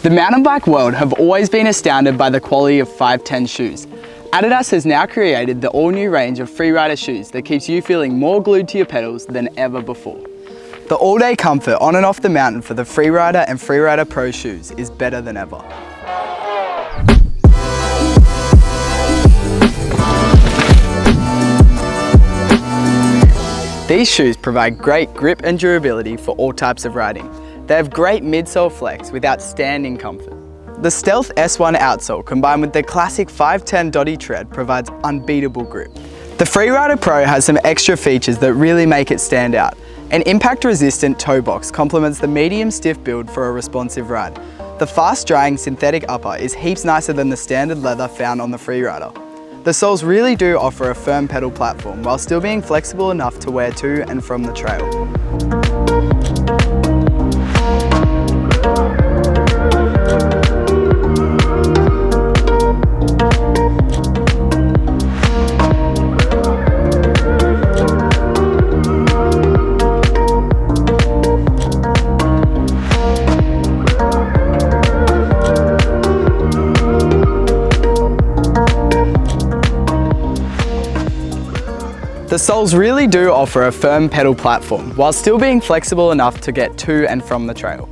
The mountain bike world have always been astounded by the quality of Fiveten shoes. Adidas has now created the all-new range of Freerider shoes that keeps you feeling more glued to your pedals than ever before. The all-day comfort on and off the mountain for the Freerider and Freerider Pro shoes is better than ever. These shoes provide great grip and durability for all types of riding. They have great midsole flex with outstanding comfort. The Stealth S1 outsole combined with the classic 510 Dotty tread provides unbeatable grip. The Freerider Pro has some extra features that really make it stand out. An impact-resistant toe box complements the medium stiff build for a responsive ride. The fast-drying synthetic upper is heaps nicer than the standard leather found on the Freerider. The soles really do offer a firm pedal platform while still being flexible enough to wear to and from the trail. The soles really do offer a firm pedal platform while still being flexible enough to get to and from the trail.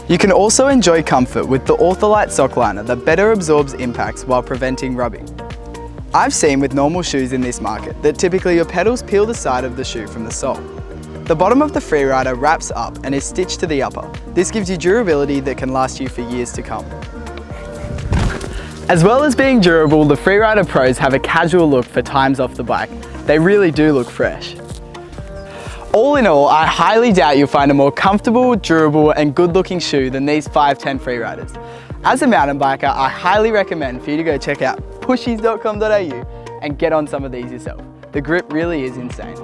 You can also enjoy comfort with the Ortholite sock liner that better absorbs impacts while preventing rubbing. I've seen with normal shoes in this market that typically your pedals peel the side of the shoe from the sole. The bottom of the Freerider wraps up and is stitched to the upper. This gives you durability that can last you for years to come. As well as being durable, the Freerider Pros have a casual look for times off the bike. They really do look fresh. All in all, I highly doubt you'll find a more comfortable, durable and good looking shoe than these Fiveten Freeriders. As a mountain biker, I highly recommend for you to go check out pushys.com.au and get on some of these yourself. The grip really is insane.